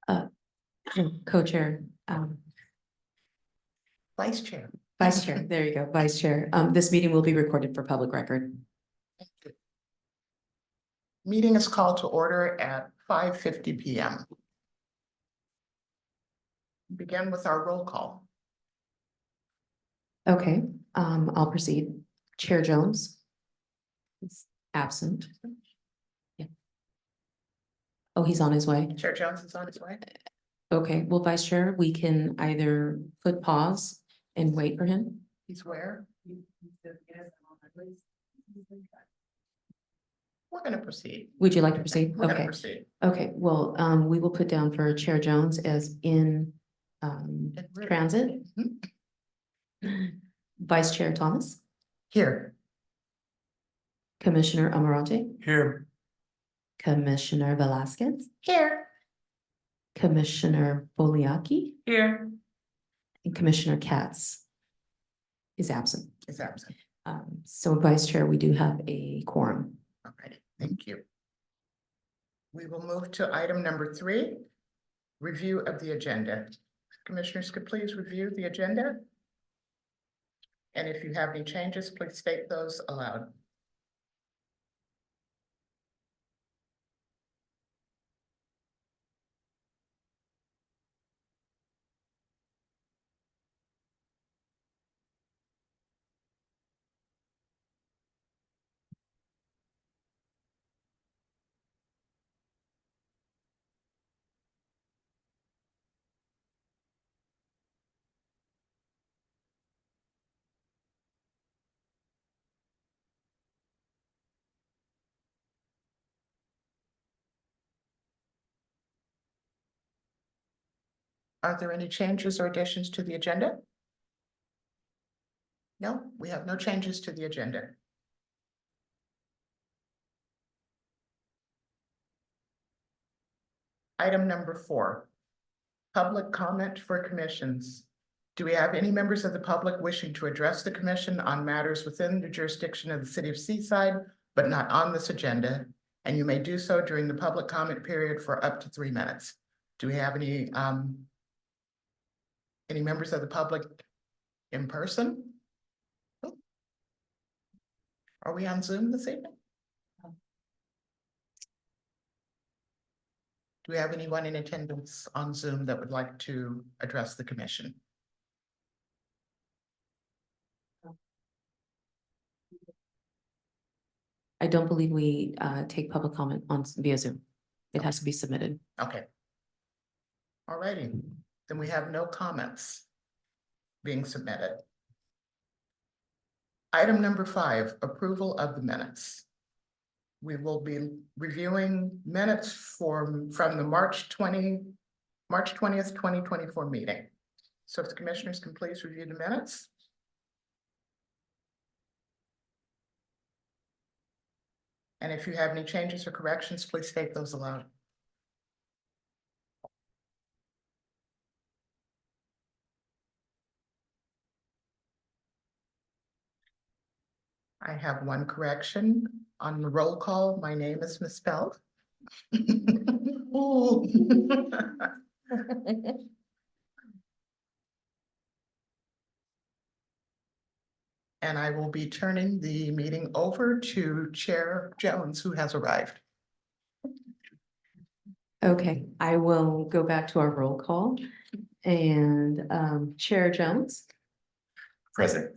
uh, co-chair, Vice Chair. vice chair, there you go, vice chair. This meeting will be recorded for public record. Meeting is called to order at 5:50 p.m. Begin with our roll call. Okay, I'll proceed. Chair Jones is absent. Yeah. Oh, he's on his way. Chair Jones is on his way. Okay, well, vice chair, we can either put pause and wait for him. He's where? We're gonna proceed. Would you like to proceed? We're gonna Okay, proceed. okay, well, we will put down for Chair Jones as in transit. Vice Chair Thomas, Here. Commissioner Amarante, Here. Commissioner Velasquez, Here. Commissioner Boliaki, Here. and Commissioner Katz is absent. Is absent. So Vice Chair, we do have a quorum. All right, thank you. We will move to item number 3, review of the agenda. Commissioners could please review the agenda. And if you have any changes, please state those aloud. Are there any changes or additions to the agenda? No, we have no changes to the agenda. Item number 4, public comment for commissions. Do we have any members of the public wishing to address the commission on matters within the jurisdiction of the city of Seaside, but not on this agenda? And you may do so during the public comment period for up to 3 minutes. Do we have any members of the public in person? Are we on Zoom this evening? Do we have anyone in attendance on Zoom that would like to address the commission? I don't believe we take public comment on via Zoom. It has to be submitted. Okay. All righty, then we have no comments being submitted. Item number 5, approval of the minutes. We will be reviewing minutes from the March 20th, 2024 meeting. So if the commissioners can please review the minutes. And if you have any changes or corrections, please state those aloud. I have one correction on the roll call. My name is misspelled. Ooh. And I will be turning the meeting over to Chair Jones, who has arrived. Okay, I will go back to our roll call and Chair Jones. Present.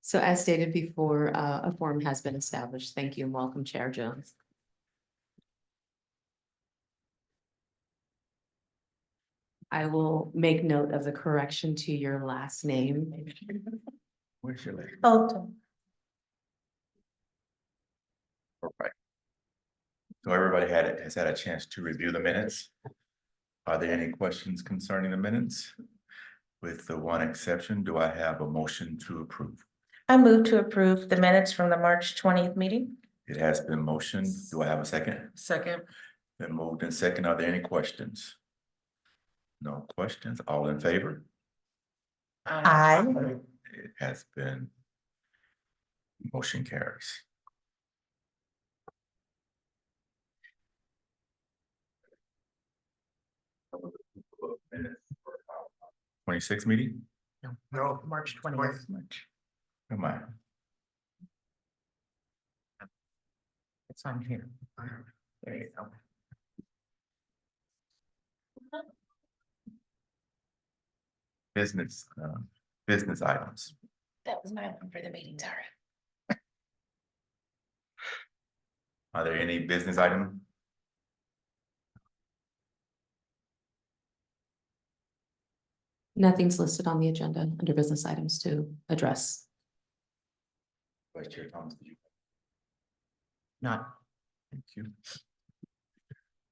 So as stated before, a forum has been established. Thank you and welcome, Chair Jones. I will make note of the correction to your last name. Where's your lady? Oh. Right. So everybody has had a chance to review the minutes. Are there any questions concerning the minutes? With the one exception, do I have a motion to approve? I move to approve the minutes from the March 20th meeting. It has been motioned. Do I have a second? Second. Been moved and second. Are there any questions? No questions. All in favor? Aye. It has been. Motion carries. 26th meeting? No, March 20th. Am I? It's on here. There you go. Business, business items. That was my one for the meeting, sorry. Are there any business item? Nothing's listed on the agenda under business items to address. Vice Chair Thomas, did you? Not, Thank you.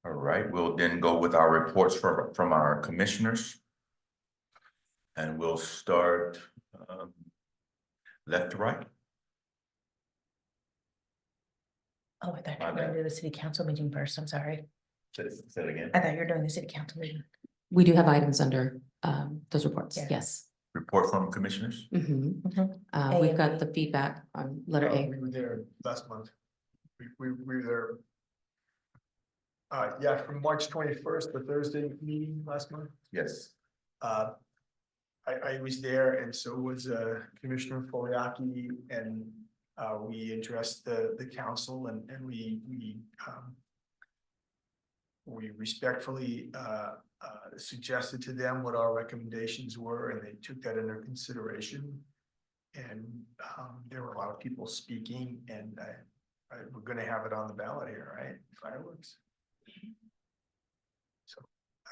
All right, we'll then go with our reports from our commissioners. And we'll start left to right. Oh, I thought you My were gonna bad. do the city council meeting first, I'm sorry. Say it again. I thought you were doing the city council meeting. We do have items under those reports, Yeah. yes. Report from commissioners. Mhm. Mhm. We've A got and the feedback on letter A. We were there last month. We were there. Yeah, from March 21st, the Thursday meeting last month. Yes. I was there and so was Commissioner Foliaki and we addressed the council and we respectfully suggested to them what our recommendations were and they took that under consideration. And there were a lot of people speaking and we're gonna have it on the ballot here, right? Fireworks. So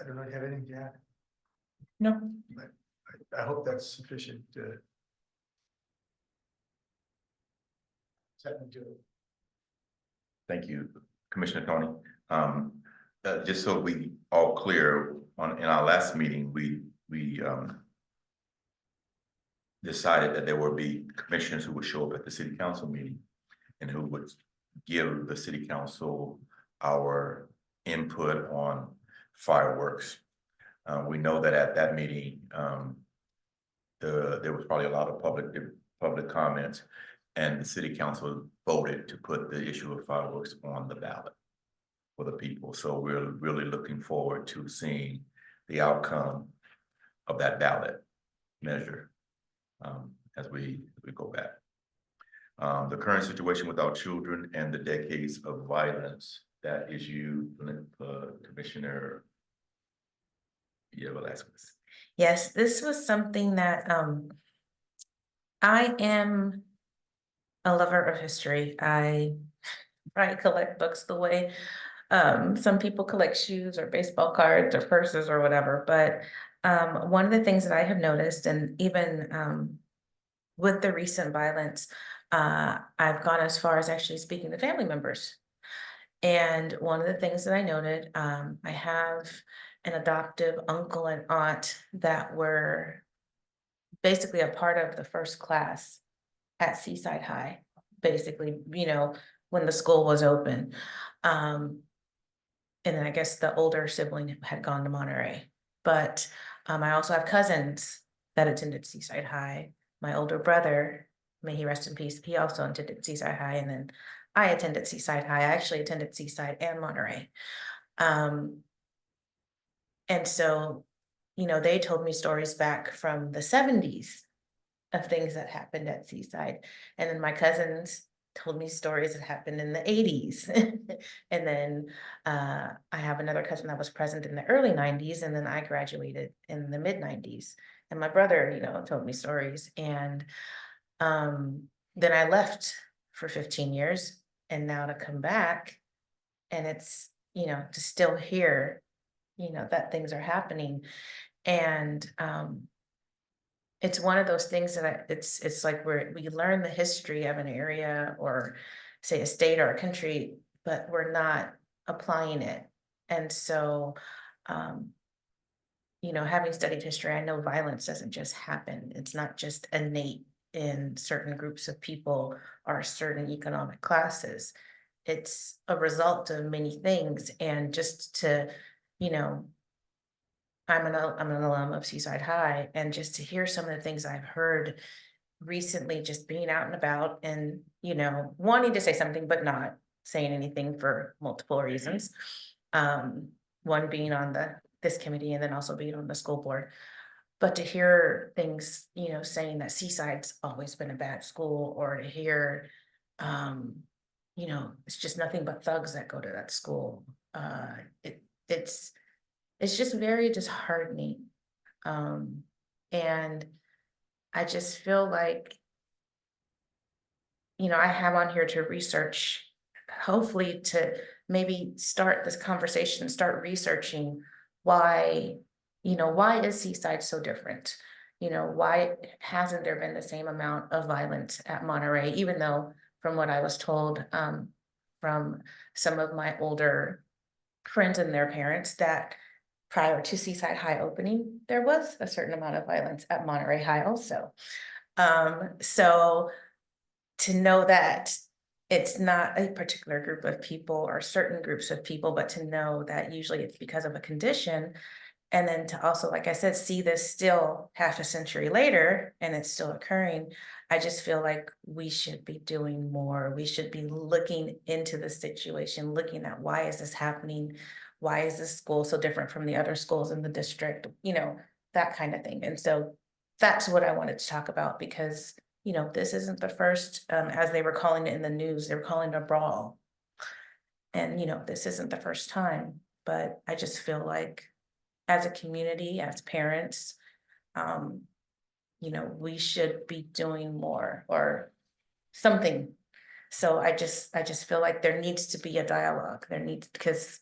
I don't know, have anything to add? No, I hope that's sufficient to. Set me to it. Thank you, Commissioner Tony. Just so we all clear, in our last meeting, we decided that there would be commissioners who would show up at the city council meeting and who would give the city council our input on fireworks. We know that at that meeting, there was probably a lot of public comments, and the city council voted to put the issue of fireworks on the ballot for the people. So we're really looking forward to seeing the outcome of that ballot measure as we go back. The current situation with our children and the decades of violence, that is you, Commissioner. Yeah, Velasquez. yes, this was something that I am a lover of history. I collect books the way some people collect shoes or baseball cards or purses or whatever, but one of the things that I have noticed, and even with the recent violence, I've gone as far as actually speaking to family members. And one of the things that I noted, I have an adoptive uncle and aunt that were basically a part of the first class at Seaside High, basically, you know, when the school was open. And then I guess the older sibling had gone to Monterey. But I also have cousins that attended Seaside High. My older brother, may he rest in peace, he also attended Seaside High. And then I attended Seaside High. I actually attended Seaside and Monterey. And so, you know, they told me stories back from the 70s of things that happened at Seaside. And then my cousins told me stories that happened in the 80s. And then I have another cousin that was present in the early 90s, and then I graduated in the mid 90s. And my brother, you know, told me stories. And then I left for 15 years, and now to come back, and it's, you know, to still hear, you know, that things are happening. And it's one of those things that it's like we learn the history of an area or say a state or a country, but we're not applying it. And so, you know, having studied history, I know violence doesn't just happen. It's not just innate in certain groups of people or certain economic classes. It's a result of many things. And just to, you know, I'm an alum of Seaside High, and just to hear some of the things I've heard recently, just being out and about and, you know, wanting to say something, but not saying anything for multiple reasons. One being on this committee and then also being on the school board. But to hear things, saying that Seaside's always been a bad school, or to hear, it's just nothing but thugs that go to that school. It's just very disheartening. And I just feel like, I have on here to research, hopefully to maybe start this conversation, start researching why is Seaside so different? Why hasn't there been the same amount of violence at Monterey, even though from what I was told, from some of my older friends and their parents, that prior to Seaside High opening, there was a certain amount of violence at Monterey High also. So to know that it's not a particular group of people or certain groups of people, but to know that usually it's because of a condition. And then to also, like I said, see this still half a century later and it's still occurring. I just feel like we should be doing more. We should be looking into the situation, looking at why is this happening? Why is this school so different from the other schools in the district? That kind of thing. And so that's what I wanted to talk about, because this isn't the first, as they were calling it in the news, they were calling it a brawl. And, this isn't the first time, but I just feel like as a community, as parents, we should be doing more or something. So I just feel like there needs to be a dialogue. Because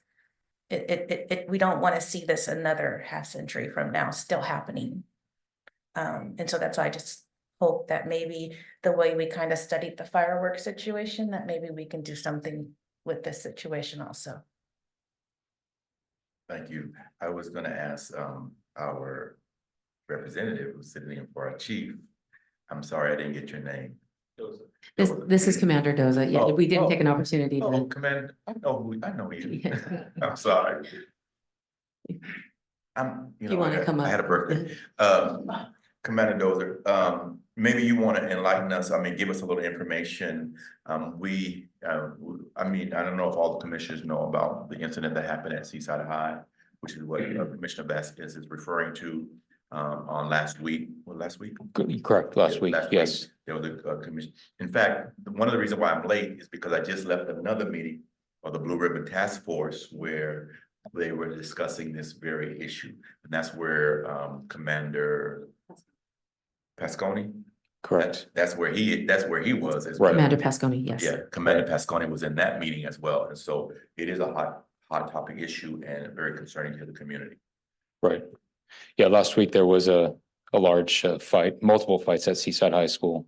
we don't want to see this another half century from now still happening. And so that's why I just hope that maybe the way we kind of studied the fireworks situation, that maybe we can do something with this situation also. Thank you. I was gonna ask our representative who's sitting in for our chief. I'm sorry, I didn't get your name. This is Commander Doza. Yeah, we didn't take an opportunity Oh, to. Commander, I know you. Yeah. I'm sorry. You wanna come I had a up? birthday. Commander Dozer, maybe you want to enlighten us, give us a little information. I don't know if all the commissioners know about the incident that happened at Seaside High, which is what Commissioner Vasquez is referring to, on last week. Correct, last week, yes. There was a commission. In fact, one of the reasons why I'm late is because I just left another meeting of the Blue Ribbon Task Force where they were discussing this very issue. And that's where Commander Pasconi. Correct. That's where he was as Right. well. Commander Pasconi, yes. Yeah, Commander Pasconi was in that meeting as well. And so it is a hot topic issue and very concerning to the community. Right. Yeah, last week there was a large fight, multiple fights at Seaside High School.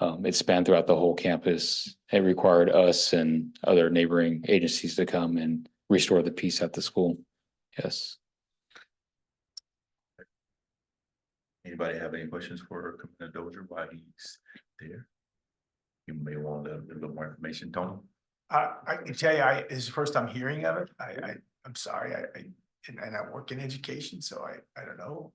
It spanned throughout the whole campus. It required us and other neighboring agencies to come and restore the peace at the school. Yes. Anybody have any questions for Commander Dozier while he's there? You may want a little more information, Tony. I can tell you, this is the first I'm hearing of it. I'm sorry, and I work in education, so I don't know.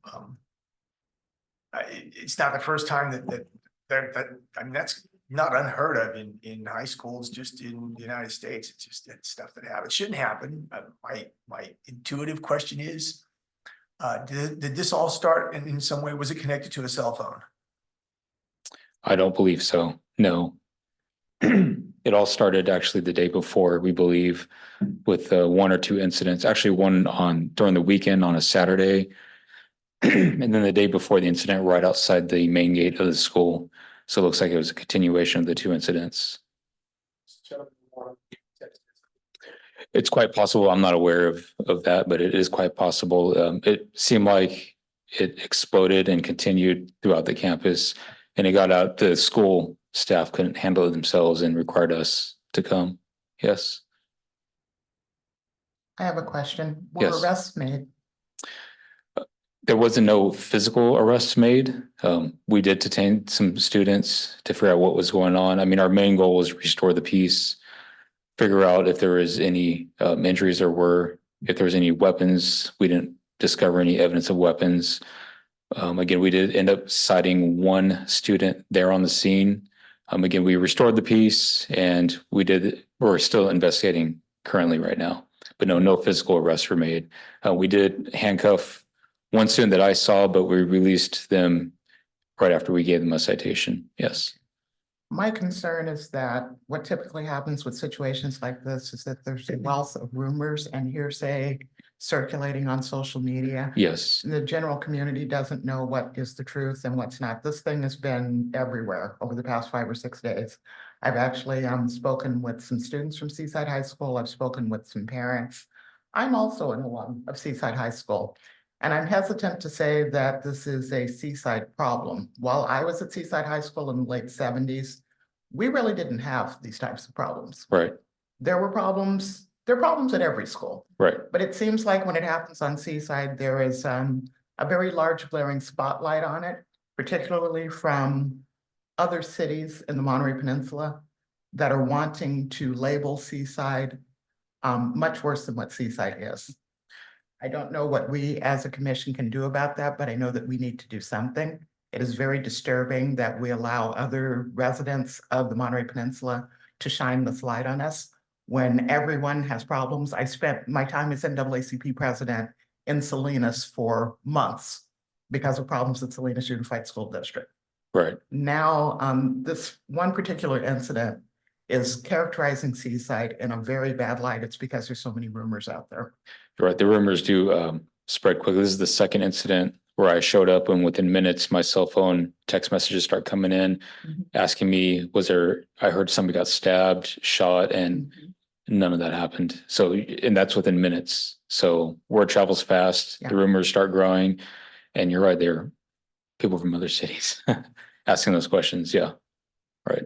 It's not the first time that that's not unheard of in high schools, just in the United States. It's just that stuff that happens. It shouldn't happen. My intuitive question is, did this all start and in some way, was it connected to a cell phone? I don't believe so. No. It all started actually the day before, we believe, with one or two incidents, actually one during the weekend on a Saturday. And then the day before the incident right outside the main gate of the school. So it looks like it was a continuation of the two incidents. It's quite possible. I'm not aware of that, but it is quite possible. It seemed like it exploded and continued throughout the campus, and it got out. The school staff couldn't handle it themselves and required us to come. Yes. I have a question. Were Yes. arrests made? There wasn't no physical arrests made. We did detain some students to figure out what was going on. Our main goal was restore the peace, figure out if there was any injuries if there was any weapons. We didn't discover any evidence of weapons. Again, we did end up citing one student there on the scene. Again, we restored the peace, and we're still investigating currently right now, but no physical arrests were made. We did handcuff one student that I saw, but we released them right after we gave them a citation. Yes. My concern is that what typically happens with situations like this is that there's a wealth of rumors and hearsay circulating on social media. Yes. The general community doesn't know what is the truth and what's not. This thing has been everywhere over the past 5 or 6 days. I've actually spoken with some students from Seaside High School. I've spoken with some parents. I'm also an alum of Seaside High School. And I'm hesitant to say that this is a Seaside problem. While I was at Seaside High School in the late 70s, we really didn't have these types of problems. Right. There were problems, there are problems at every school. Right. But it seems like when it happens on Seaside, there is a very large glaring spotlight on it, particularly from other cities in the Monterey Peninsula that are wanting to label Seaside much worse than what Seaside is. I don't know what we as a commission can do about that, but I know that we need to do something. It is very disturbing that we allow other residents of the Monterey Peninsula to shine this light on us when everyone has problems. I spent my time as NAACP president in Salinas for months because of problems at Salinas Unified School District. Right. Now, this one particular incident is characterizing Seaside in a very bad light. It's because there's so many rumors out there. You're right. The rumors do spread quickly. This is the second incident where I showed up and within minutes, my cell phone text messages start coming in asking me, I heard somebody got stabbed, shot, and none of that happened. So, and that's within minutes. So word travels fast, Yeah. the rumors start growing, and you're right, there are people from other cities asking those questions. Yeah. Right.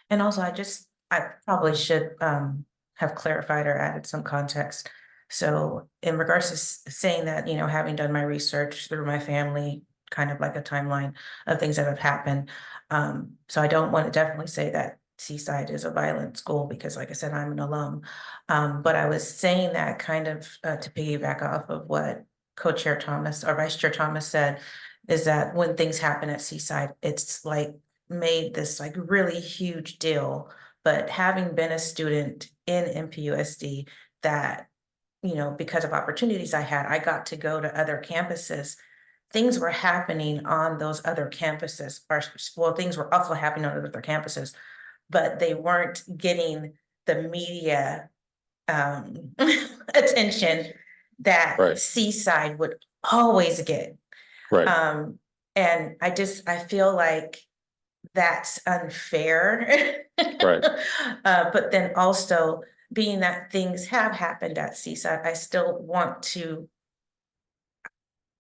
And also, I probably should have clarified or added some context. So in regards to saying that, you know, having done my research through my family, kind of like a timeline of things that have happened. So I don't want to definitely say that Seaside is a violent school because, like I said, I'm an alum. But I was saying that kind of to piggyback off of what Co-Chair Thomas or Vice Chair Thomas said, is that when things happen at Seaside, it's like made this like really huge deal. But having been a student in MPUSD that, you know, because of opportunities I had, I got to go to other campuses. Things were happening on those other campuses, or well, things were also happening on other campuses, but they weren't getting the media attention that Right. Seaside would always get. Right. And I feel like that's unfair. Right. But then also being that things have happened at Seaside, I still want to,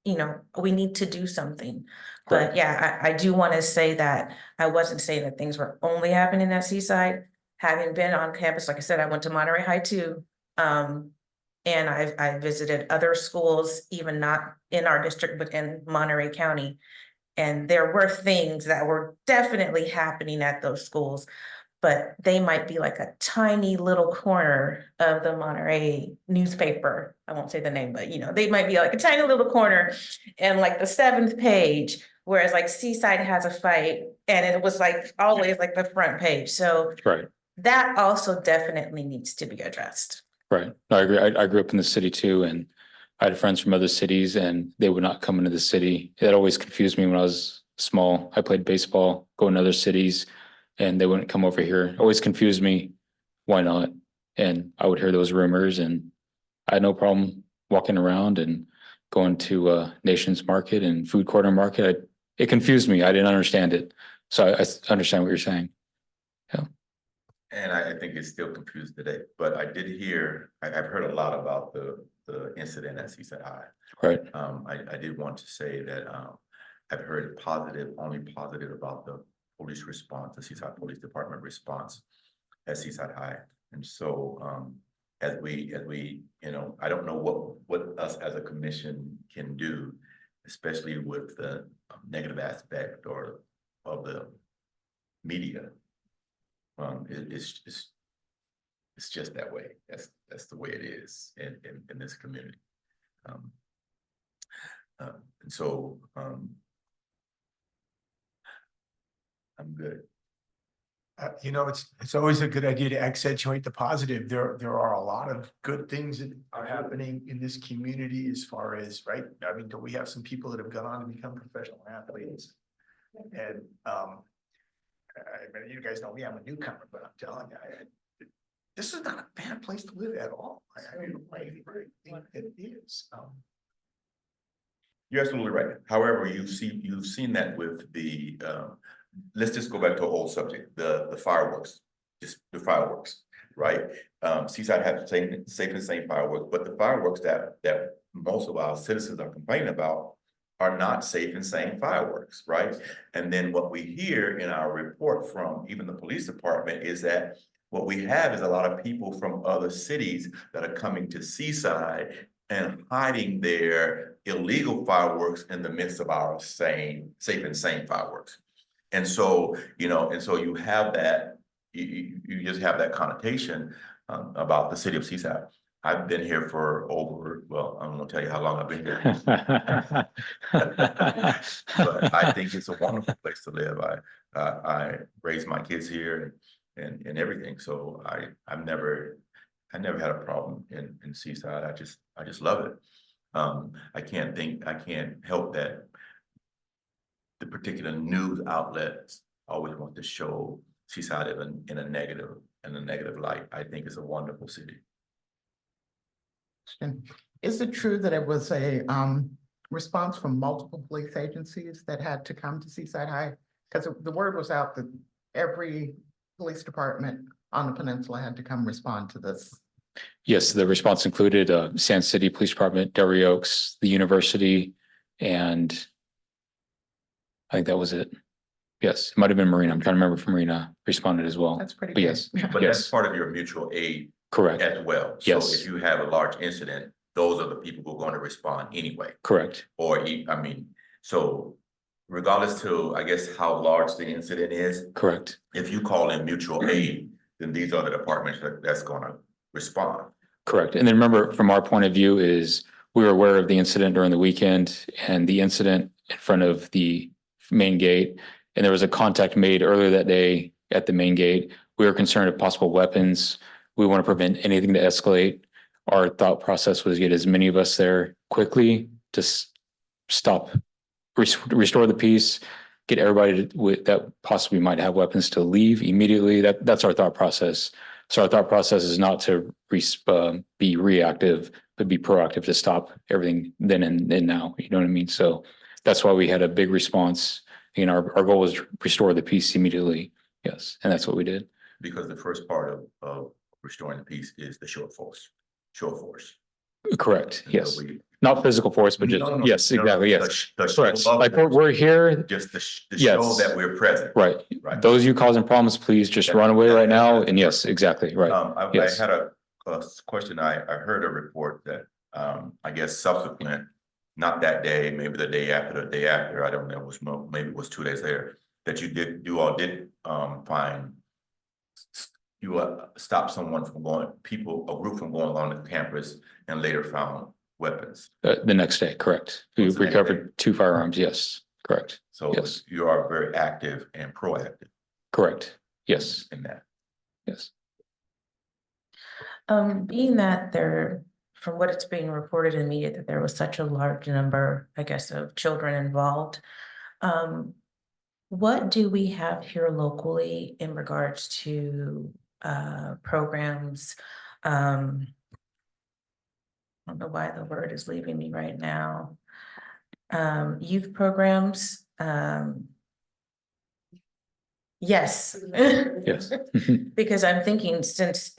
you know, we need to do something. But Right. yeah, I do want to say that I wasn't saying that things were only happening at Seaside. Having been on campus, like I said, I went to Monterey High too. And I visited other schools, even not in our district, but in Monterey County. And there were things that were definitely happening at those schools, but they might be like a tiny little corner of the Monterey newspaper. I won't say the name, but you know, they might be like a tiny little corner and like the 7th page, whereas like Seaside has a fight and it was like always like the front page. So Right. that also definitely needs to be addressed. Right. No, I agree. I grew up in the city too, and I had friends from other cities and they would not come into the city. It always confused me when I was small. I played baseball, go in other cities, and they wouldn't come over here. It always confused me. Why not? And I would hear those rumors and I had no problem walking around and going to Nations Market and Food Corner Market. It confused me. I didn't understand it. So I understand what you're saying. And I think it's still confused today, but I did hear, I've heard a lot about the incident at Seaside High. Right. I did want to say that I've heard only positive about the police response, the Seaside Police Department response at Seaside High. And so as we, you know, I don't know what us as a commission can do, especially with the negative aspect or of the media. It's just that way. That's the way it is in this community. And so I'm good. It's always a good idea to accentuate the positive. There are a lot of good things that are happening in this community as far as, right? I mean, we have some people that have gone on to become professional athletes. And, you guys know me, I'm a newcomer, but I'm telling you, this is not a bad place to live at all. I think it is. You're absolutely right. However, you've seen that with the, let's just go back to an old subject, the fireworks, just the fireworks, right? Seaside has the same, safe and sane fireworks, but the fireworks that most of our citizens are complaining about are not safe and sane fireworks, right? And then what we hear in our report from even the police department is that what we have is a lot of people from other cities that are coming to Seaside and hiding their illegal fireworks in the midst of our safe and sane fireworks. And so, you have that, you just have that connotation about the city of Seaside. I've been here for over, well, I'm gonna tell you how long I've been here. But I think it's a wonderful place to live. I raised my kids here and everything, so I never had a problem in Seaside. I just love it. I can't help that the particular news outlets always want to show Seaside in a negative light. I think it's a wonderful city. Is it true that it was a response from multiple police agencies that had to come to Seaside High? Because the word was out that every police department on the peninsula had to come respond to this. Yes, the response included Sand City Police Department, Delray Oaks, the university, and I think that was it. Yes, it might have been Marina. I'm trying to remember if Marina responded as well. That's pretty But good. yes, But Yes. that's part of your mutual aid correct, as well. Yes. So if you have a large incident, those are the people who are going to respond anyway. correct. So regardless to, I guess, how large the incident is, Correct. if you call in mutual aid, then these are the departments that's gonna respond. Correct. And then remember, from our point of view is we were aware of the incident during the weekend and the incident in front of the main gate. And there was a contact made earlier that day at the main gate. We were concerned of possible weapons. We want to prevent anything to escalate. Our thought process was get as many of us there quickly to stop, restore the peace, get everybody that possibly might have weapons to leave immediately. That's our thought process. So our thought process is not to be reactive, but be proactive to stop everything then and now. You know what I mean? So that's why we had a big response. Our goal was to restore the peace immediately. Yes, and that's what we did. Because the first part of restoring the peace is the shore force. Correct. And Yes, so we- not physical force, but just yes, exactly. Yes, The show correct. of Like force, we're here. just to show Yes. that we're present. Right. Right. Those of you causing problems, please just run away right now. And yes, exactly. Right. I Yes. had a question. I heard a report that, I guess subsequent, not that day, maybe the day after, I don't know, maybe it was 2 days later, that you all did find, you stopped someone from a group from going along the campus and later found weapons. The next day, correct. We What's the next recovered 2 firearms. Yes, correct. So Yes. you are very active and proactive Correct. Yes, in that. yes. Being that from what it's being reported in media, that there was such a large number, I guess, of children involved. What do we have here locally in regards to programs? I don't know why the word is leaving me right now. Youth programs. Yes. Yes. Because I'm thinking since,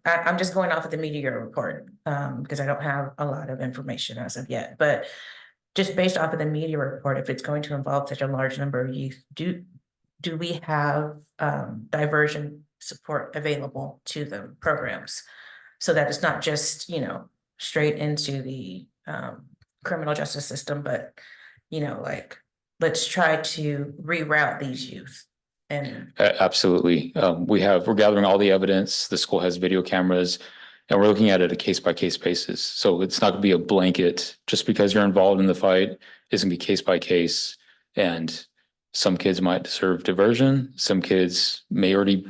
I'm just going off of the media report, because I don't have a lot of information as of yet, but just based off of the media report, if it's going to involve such a large number of youth, do we have diversion support available to the programs? So that it's not just, straight into the criminal justice system, but, let's try to reroute these youth. And Absolutely. We're gathering all the evidence. The school has video cameras and we're looking at it a case by case basis. So it's not gonna be a blanket, just because you're involved in the fight, it's gonna be case by case. And Some kids might deserve diversion. Some kids may already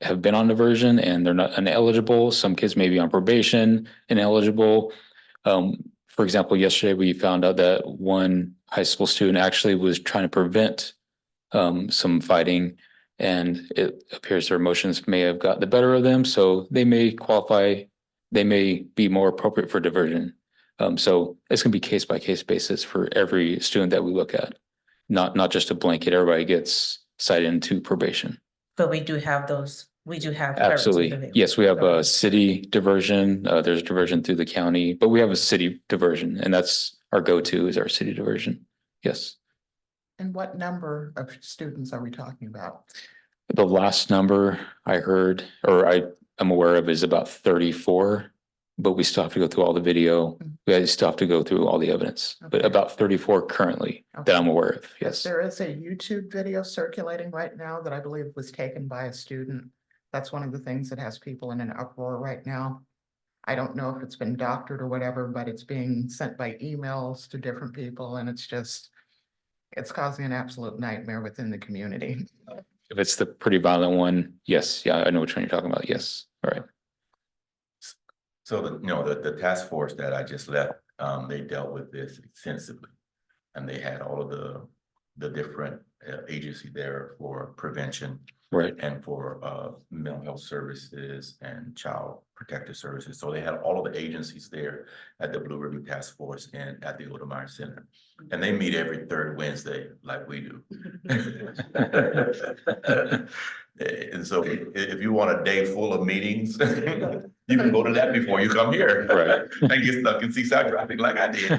have been on diversion and they're not ineligible. Some kids may be on probation, ineligible. For example, yesterday we found out that one high school student actually was trying to prevent some fighting, and it appears their emotions may have got the better of them, so they may qualify, they may be more appropriate for diversion. So it's gonna be case by case basis for every student that we look at, not just a blanket, everybody gets cited into probation. But we do have those, we do have. services Absolutely. available. Yes, we have a city diversion. There's diversion through the county, but we have a city diversion, and that's our go-to is our city diversion. Yes. And what number of students are we talking about? The last number I heard, or I am aware of, is about 34, but we still have to go through all the video. We still have to go through all the evidence, but Okay. about 34 currently that I'm aware of. Yes. There is a YouTube video circulating right now that I believe was taken by a student. That's one of the things that has people in an uproar right now. I don't know if it's been doctored or whatever, but it's being sent by emails to different people, and it's causing an absolute nightmare within the community. If it's the pretty violent one, yes. Yeah, I know which one you're talking about. Yes. All right. So the task force that I just left, they dealt with this extensively. And they had all of the different agency there for prevention Right. and for mental health services and child protective services. So they had all of the agencies there at the Blue Ribbon Task Force and at the Odemeyer Center. And they meet every third Wednesday like we do. And so if you want a day full of meetings, you can go to that before you come here. Right. And get stuck in seaside traffic like I did.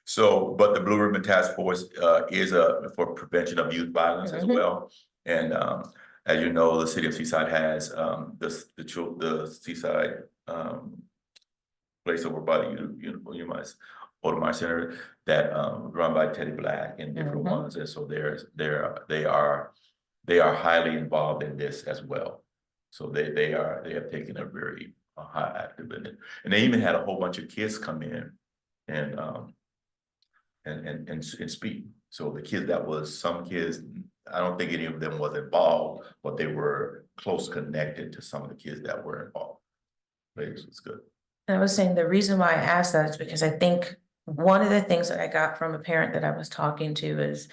So, but the Blue Ribbon Task Force is for prevention of youth violence as well. And as you know, the city of Seaside has the Seaside place over by the Odemeyer Center that run by Teddy Black and different ones. And so they are highly involved in this as well. So they have taken a very high active in it. And they even had a whole bunch of kids come in and speak. So the kids some kids, I don't think any of them was involved, but they were close connected to some of the kids that were involved. It's good. And I was saying the reason why I asked that is because I think one of the things that I got from a parent that I was talking to is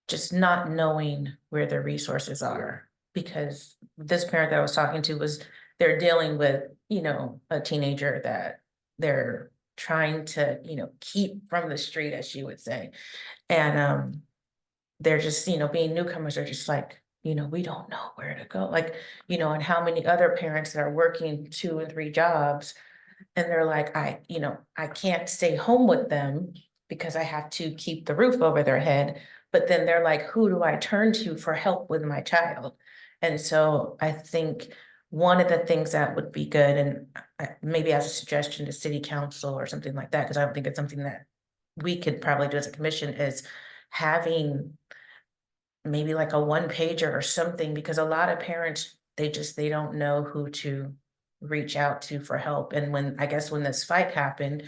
just not knowing where their resources are. Because this parent that I was talking to they're dealing with, a teenager that they're trying to, keep from the street, as she would say. And they're just, being newcomers are just like, we don't know where to go. Like, and how many other parents that are working 2 and 3 jobs. And they're like, I can't stay home with them because I have to keep the roof over their head. But then they're like, who do I turn to for help with my child? And so I think one of the things that would be good, and maybe as a suggestion to city council or something like that, because I don't think it's something that we could probably do as a commission, is having maybe like a 1-pager or something, because a lot of parents, they don't know who to reach out to for help. And when this fight happened,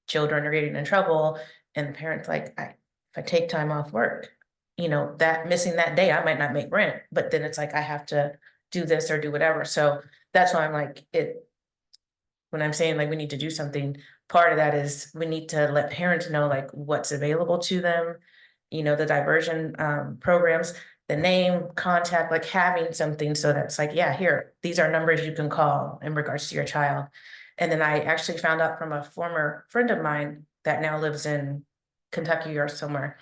children are getting in trouble, and the parents like, if I take time off work, that missing that day, I might not make rent, but then it's like, I have to do this or do whatever. So that's why I'm like, when I'm saying like, we need to do something, part of that is we need to let parents know like what's available to them, the diversion programs, the name, contact, like having something so that's like, yeah, here, these are numbers you can call in regards to your child. And then I actually found out from a former friend of mine that now lives in Kentucky or somewhere,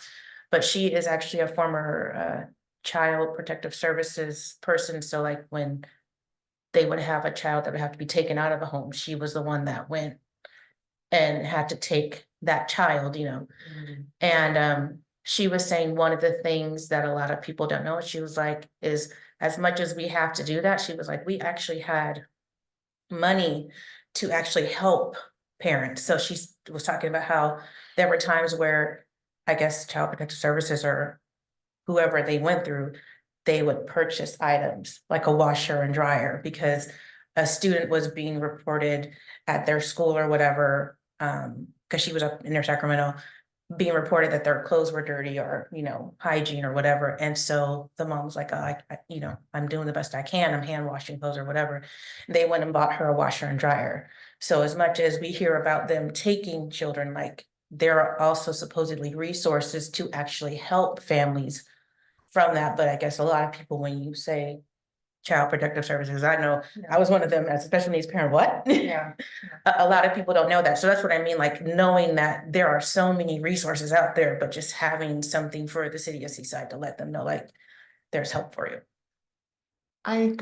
but she is actually a former child protective services person. So like when they would have a child that would have to be taken out of a home, she was the one that went and had to take that child, And she was saying one of the things that a lot of people don't know, she was like, is as much as we have to do that, she was like, we actually had money to actually help parents. So she was talking about how there were times where Child Protective Services or whoever they went through, they would purchase items like a washer and dryer because a student was being reported at their school or whatever, because she was up in near Sacramento, being reported that their clothes were dirty or, hygiene or whatever. And so the mom was like, oh, I'm doing the best I can. I'm hand washing clothes or whatever. They went and bought her a washer and dryer. So as much as we hear about them taking children, like there are also supposedly resources to actually help families from that. But I guess a lot of people, when you say Child Protective Services, I know I was one of them as a special needs parent, what? Yeah. A lot of people don't know that. So that's what I mean, like knowing that there are so many resources out there, but just having something for the city of Seaside to let them know, like, there's help for you. I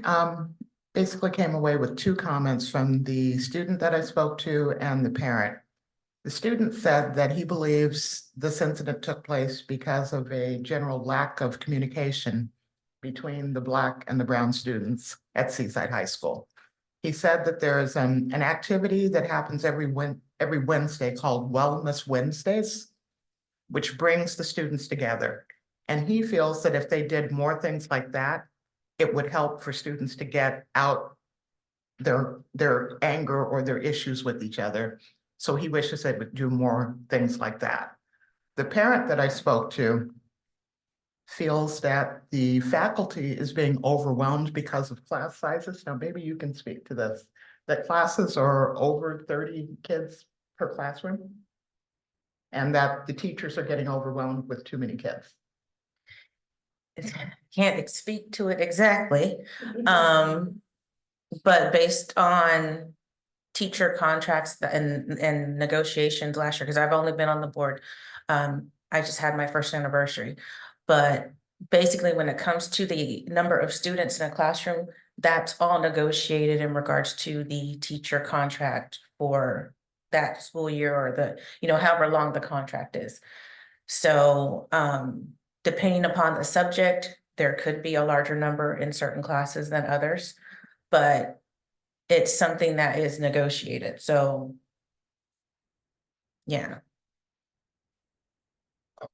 basically came away with two comments from the student that I spoke to and the parent. The student said that he believes this incident took place because of a general lack of communication between the Black and the brown students at Seaside High School. He said that there is an activity that happens every Wednesday called Wellness Wednesdays, which brings the students together. And he feels that if they did more things like that, it would help for students to get out their anger or their issues with each other. So he wishes they would do more things like that. The parent that I spoke to feels that the faculty is being overwhelmed because of class sizes. Now, maybe you can speak to this, that classes are over 30 kids per classroom, and that the teachers are getting overwhelmed with too many kids. Can't speak to it exactly. But based on teacher contracts and negotiations last year, because I've only been on the board. I just had my first anniversary. But basically, when it comes to the number of students in a classroom, that's all negotiated in regards to the teacher contract for that school year or however long the contract is. So depending upon the subject, there could be a larger number in certain classes than others, but it's something that is negotiated. So yeah.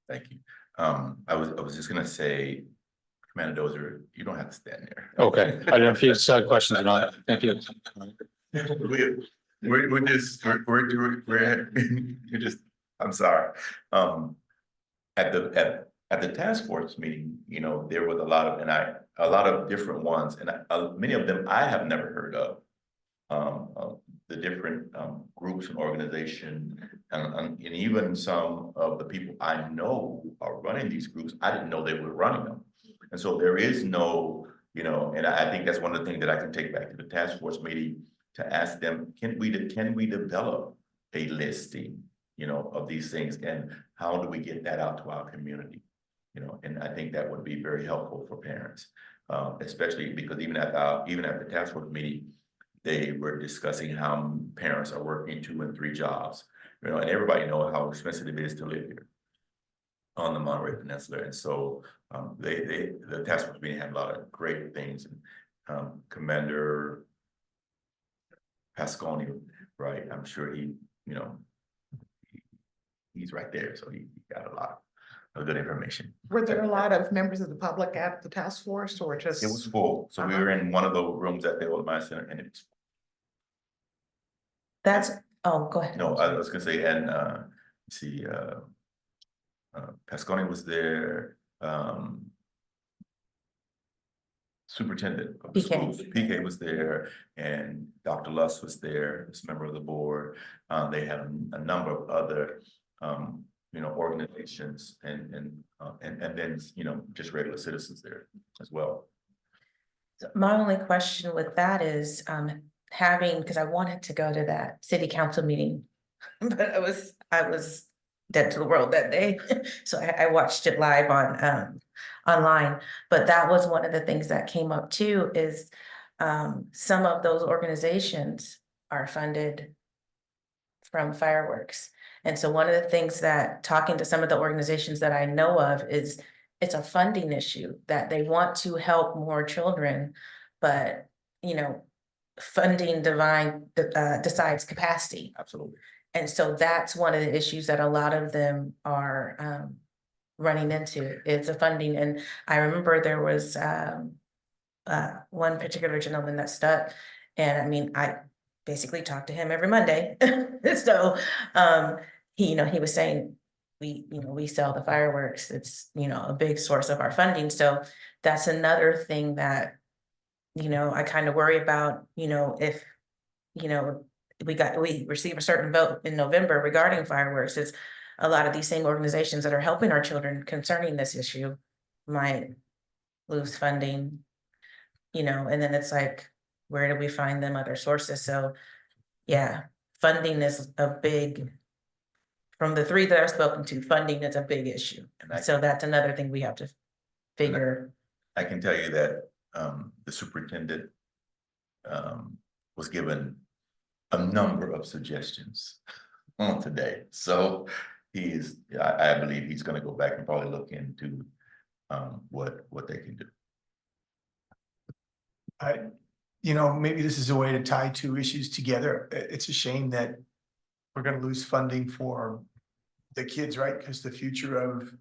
Thank you. I was just gonna say, Commander Dozier, you don't have to stand there. Okay, I don't know if you had questions or not. Thank you. We're just, you're just, I'm sorry. At the task force meeting, there was a lot of different ones, and many of them I have never heard of. The different groups and organizations, and even some of the people I know who are running these groups, I didn't know they were running them. And so there is no, and I think that's one of the things that I can take back to the task force meeting to ask them, can we develop a listing, of these things, and how do we get that out to our community? And I think that would be very helpful for parents, especially because even at the task force meeting, they were discussing how parents are working 2 and 3 jobs, and everybody knows how expensive it is to live here on the Monterey Peninsula. And so the task force meeting had a lot of great things. Commander Pasconi, right? I'm sure he's right there, so he got a lot of good information. Were there a lot of members of the public at the task force, or just? It was full, so we were in one of the rooms at the Old Mine Center, and it's. Oh, go ahead. No, I was gonna say, and see, Pasconi was there, superintendent of the PK. schools, PK was there, and Dr. Luss was there as a member of the board. They have a number of other, organizations and then, just regular citizens there as well. My only question with that is because I wanted to go to that city council meeting, but I was dead to the world that day. So I watched it live on online. But that was one of the things that came up too, is some of those organizations are funded from fireworks. And so one of the things that talking to some of the organizations that I know of is it's a funding issue, that they want to help more children, but funding decides capacity. Absolutely. And so that's one of the issues that a lot of them are running into, is the funding. And I remember there was one particular gentleman that stuck, and I mean, I basically talked to him every Monday. So he was saying we sell the fireworks. It's, a big source of our funding. So that's another thing that, I kind of worry about, if, we receive a certain vote in November regarding fireworks, it's a lot of these same organizations that are helping our children concerning this issue might lose funding, and then it's like, where do we find them other sources? So yeah, funding is a big, from the three that I've spoken to, funding is a big issue. And So that's another thing we have to figure. I can tell you that the superintendent was given a number of suggestions on today. So I believe he's gonna go back and probably look into what they can do. Maybe this is a way to tie two issues together. It's a shame that we're gonna lose funding for the kids, right? Because the future of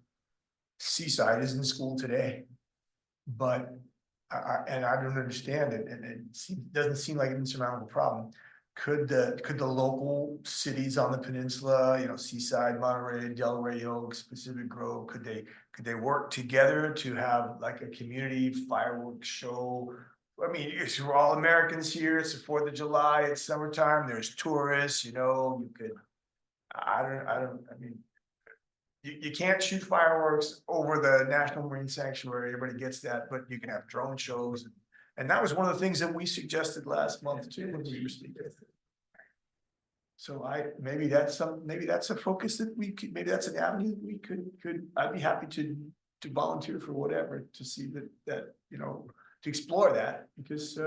Seaside is in school today. But I don't understand it, and it doesn't seem like an insurmountable problem. Could the local cities on the peninsula, Seaside, Monterey, Delray Oaks, Pacific Grove, could they work together to have like a community fireworks show? I mean, we're all Americans here. It's the 4th of July. It's summertime. There's tourists. You could. You can't shoot fireworks over the National Marine Sanctuary. Everybody gets that, but you can have drone shows. And that was one of the things that we suggested last month too, when we were speaking. So maybe that's a focus that we could, maybe that's an avenue we could, I'd be happy to volunteer for whatever, to see that, to explore that, because,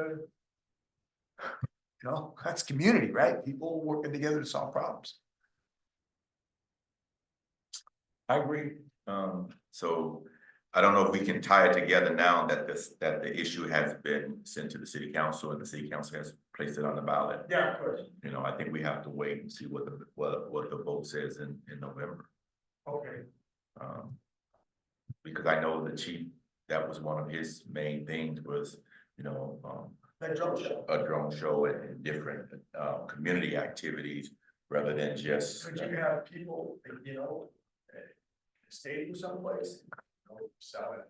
that's community, right? People working together to solve problems. I agree. So I don't know if we can tie it together now that the issue has been sent to the city council and the city council has placed it on the ballot. Yeah, of course. I think we have to wait and see what the vote says in November. Okay. Because I know the chief, that was one of his main things was, That drone show. a drone show and different community activities rather than just. Could you have people, stadium someplace, selling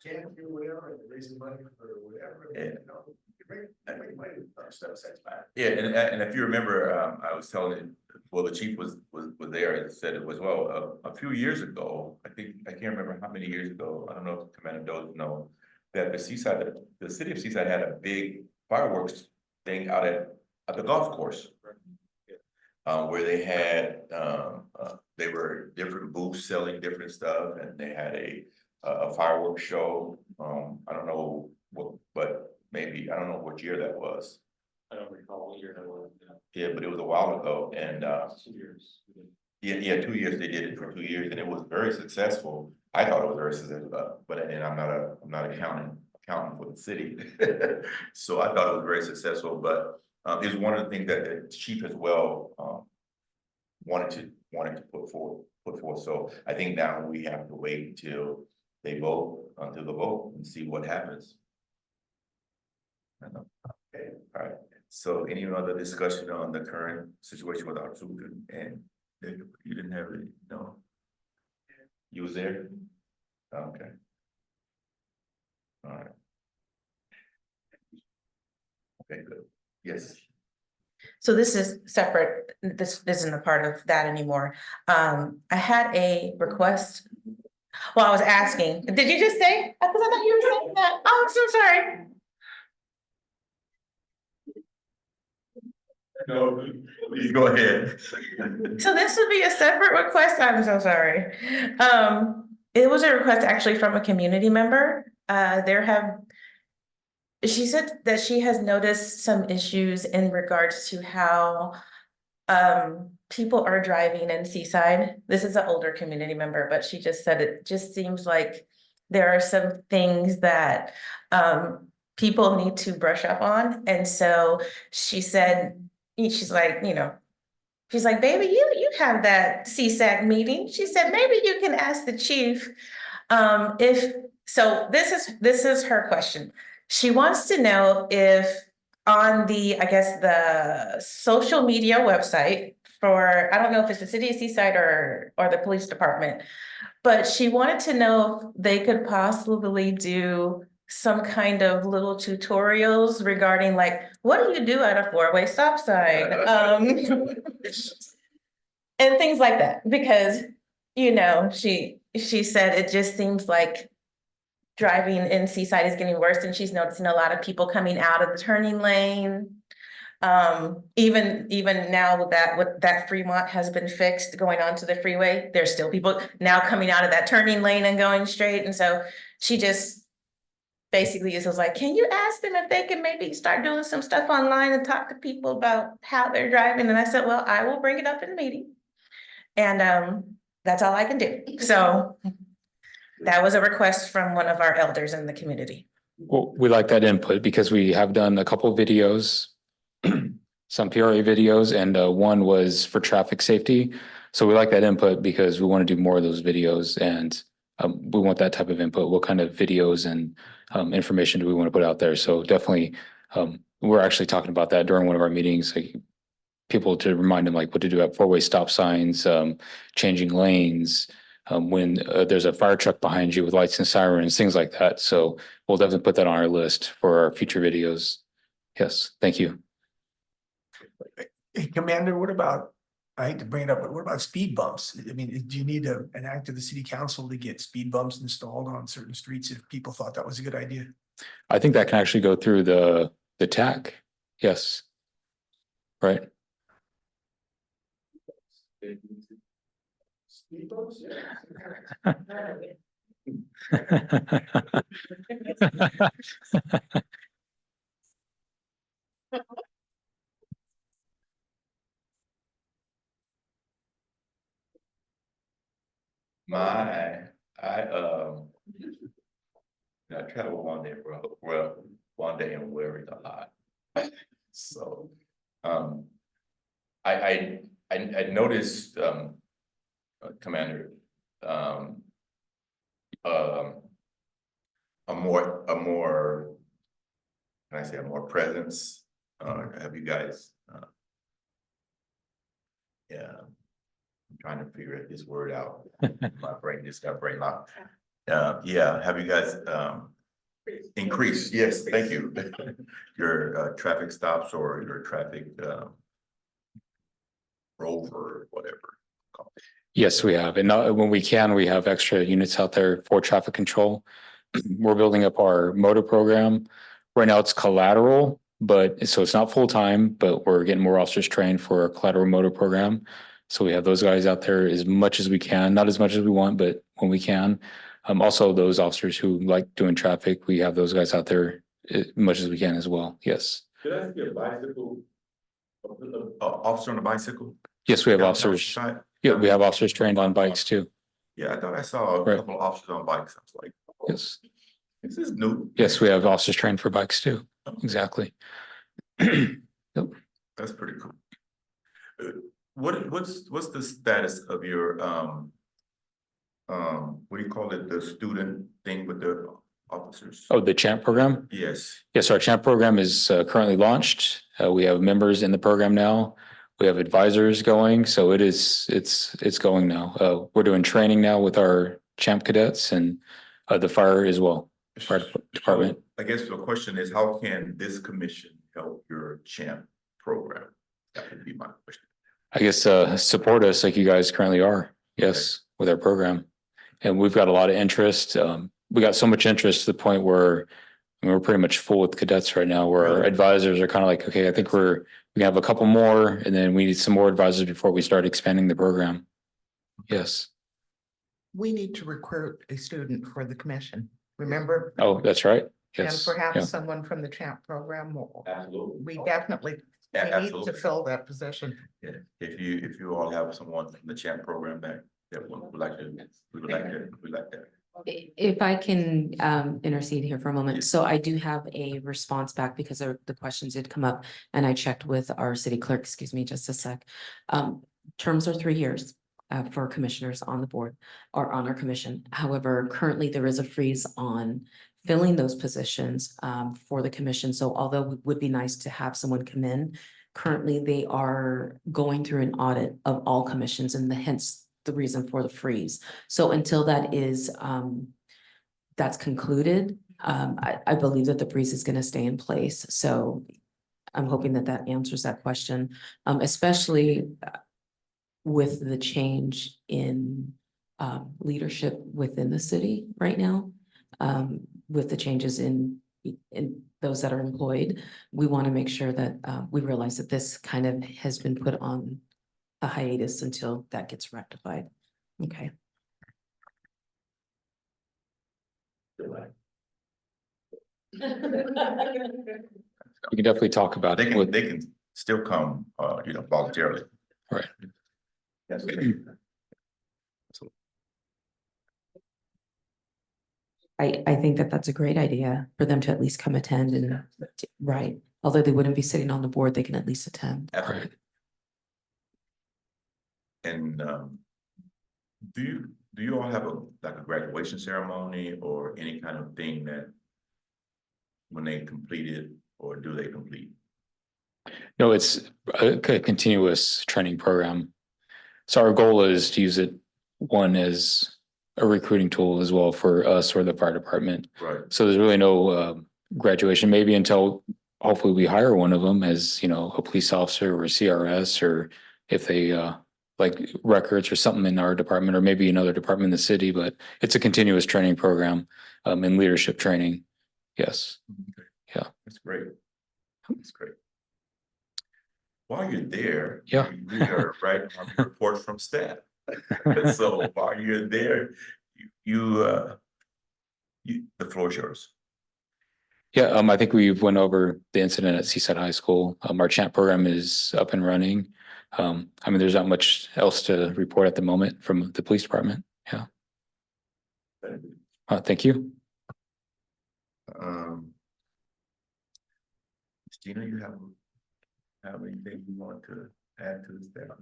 candy or whatever, and raising money for whatever, make money, stuff sets back. Yeah, and if you remember, I was telling you, well, the chief was there and said it was, well, a few years ago, I can't remember how many years ago, I don't know if Commander does know, that the city of Seaside had a big fireworks thing out at the golf course. Where they had, they were different booths selling different stuff, and they had a fireworks show. I don't know what, but maybe, I don't know what year that was. I don't recall what year that was. Yeah, but it was a while ago, and 2 years. yeah, 2 years, they did it for 2 years, and it was very successful. I thought it was very successful, but and I'm not accounting for the city. So I thought it was very successful, but it's one of the things that the chief as well wanted to put forth. So I think now we have to wait until the vote and see what happens. Okay, all right. So any other discussion on the current situation with our children? And you didn't have it, no? You was there? Okay. All right. Okay, good. Yes. So this is separate. This isn't a part of that anymore. I had a request. Well, I was asking, did you just say? Because I thought you were saying that. Oh, I'm so sorry. No, please go ahead. So this would be a separate request. I'm so sorry. It was a request actually from a community member. She said that she has noticed some issues in regards to how people are driving in Seaside. This is an older community member, but she just said it just seems like there are some things that people need to brush up on. And so she said, she's like, baby, you have that CSAC meeting. She said, maybe you can ask the chief this is her question. She wants to know if on the social media website for, I don't know if it's the city of Seaside or the police department. But she wanted to know if they could possibly do some kind of little tutorials regarding like, what do you do at a four-way stop sign? And things like that, because, she said it just seems like driving in Seaside is getting worse, and she's noticing a lot of people coming out of the turning lane. Even now with that Fremont has been fixed going onto the freeway, there's still people now coming out of that turning lane and going straight. And so she just basically was like, can you ask them if they can maybe start doing some stuff online and talk to people about how they're driving? And I said, well, I will bring it up in the meeting. And that's all I can do. So that was a request from one of our elders in the community. Well, we like that input because we have done a couple videos, some PRA videos, and one was for traffic safety. So we like that input because we want to do more of those videos, and we want that type of input. What kind of videos and information do we want to put out there? So definitely, we're actually talking about that during one of our meetings, like people to remind them like what to do at four-way stop signs, changing lanes, when there's a fire truck behind you with lights and sirens, things like that. So we'll definitely put that on our list for our future videos. Yes, thank you. Hey, Commander, what about, I hate to bring it up, but what about speed bumps? I mean, do you need an act of the city council to get speed bumps installed on certain streets if people thought that was a good idea? I think that can actually go through the TAC. Yes. Right. Speed bumps, I traveled one day, well, one day and worried a lot. So, I noticed, Commander, a more, can I say a more presence? Have you guys, yeah, I'm trying to figure this word out. My brain just got brain locked. Yeah, have you guys, increase, yes, thank you. Your traffic stops or your traffic, rover, whatever. Yes, we have. And when we can, we have extra units out there for traffic control. We're building up our motor program. Right now it's collateral, but so it's not full time, but we're getting more officers trained for a collateral motor program. So we have those guys out there as much as we can, not as much as we want, but when we can. Also those officers who like doing traffic, we have those guys out there as much as we can as well. Yes. Could I see a bicycle? Officer on a bicycle? Yes, we have Down officers. side? Yeah, we have officers trained on bikes too. Yeah, I thought I saw a Right. couple of officers on bikes. I was like, oh, Yes. this is new. Yes, we have officers trained for bikes too. Exactly. That's pretty cool. What's the status of your, what do you call it, the student thing with the officers? Oh, the CHAMP program? Yes, Yes, our CHAMP program is currently launched. We have members in the program now. We have advisors going, so it's going now. We're doing training now with our CHAMP cadets and the fire as well, fire department. I guess the question is, how can this commission help your CHAMP program? That would be my question. I guess support us like you guys currently are, yes, with our program. And we've got a lot of interest. We got so much interest to the point where we're pretty much full with cadets right now, where our Really? advisors are kind of like, okay, I think we have a couple more, and then we need some more advisors before we start expanding the program. Yes. We need to recruit a student for the commission, remember? Oh, that's right. And Yes. perhaps Yeah. someone from the CHAMP program will, Absolutely. we definitely, Yeah, we need to absolutely. fill that position. Yeah, if you all have someone from the CHAMP program that would like to, we would like that. If I can intercede here for a moment. Yes. So I do have a response back because the questions did come up and I checked with our city clerk, excuse me, just a sec. Terms are 3 years for commissioners on the board or on our commission. However, currently there is a freeze on filling those positions for the commission. So although it would be nice to have someone come in Currently, they are going through an audit of all commissions and hence the reason for the freeze. So until that is, that's concluded, I believe that the freeze is gonna stay in place. So I'm hoping that that answers that question, especially with the change in leadership within the city right now. With the changes in those that are employed, we want to make sure that we realize that this kind of has been put on a hiatus until that gets rectified. Okay. We can definitely talk about They it can, with, they can still come, voluntarily. Right. Yes. I think that that's a great idea for them to at least come attend and, right, although they wouldn't be sitting on the board, they can at least attend. Absolutely. And, do you all have like a graduation ceremony or any kind of thing that when they complete it, or do they complete? no, it's a continuous training program. So our goal is to use it, one, as a recruiting tool as well for us or the fire department. Right. So there's really no graduation, maybe until hopefully we hire one of them as, a police officer or a CRS, or if they like records or something in our department, or maybe another department in the city, but it's a continuous training program in leadership training. Yes. Yeah. That's great. That's great. While you're there. Yeah. We are writing on reports from staff. So while you're there, the floor is yours. Yeah, I think we went over the incident at Seaside High School. Our chant program is up and running. There's not much else to report at the moment from the police department. Yeah. Thank you. Gina, you have anything you want to add to the staff?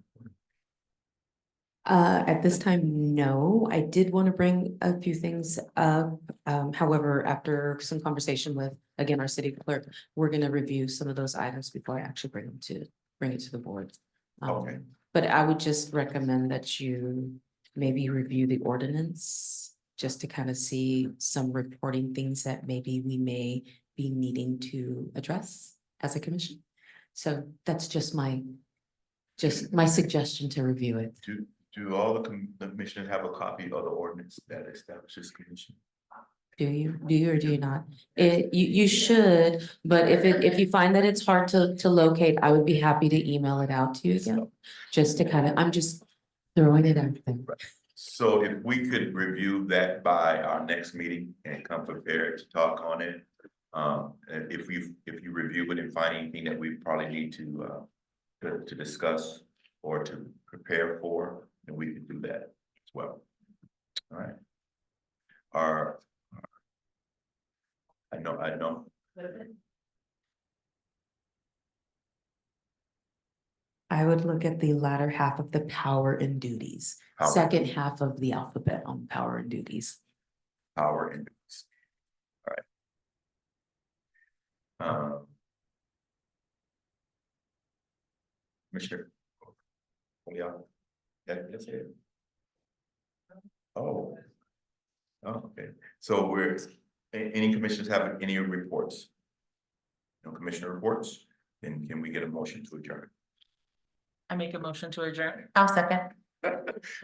At this time, no, I did want to bring a few things up. However, after some conversation with, again, our city clerk, we're gonna review some of those items before I actually bring it to the board. Okay. But I would just recommend that you maybe review the ordinance just to kind of see some reporting things that maybe we may be needing to address as a commission. So that's just my suggestion to review it. Do all the commissioners have a copy of the ordinance that establishes commission? Do you or do you not? You should, but if you find that it's hard to locate, I would be happy to email it out to you again. Just to kind of, I'm just throwing it out there. So if we could review that by our next meeting and come prepared to talk on it. And if you review it and find anything that we probably need to discuss or to prepare for, then we can do that as well. All right. I know. I would look at the latter half of the power and duties, Power. second half of the alphabet on power and duties. Power and duties. All right. Commissioner. Yeah. That's it. Oh. Oh, okay. So any commissioners have any reports? No commissioner reports? Then can we get a motion to adjourn? I make a motion to adjourn. I'll second.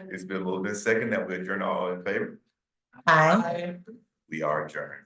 It's been a little bit second that we adjourn. All in favor? Aye. We are adjourned.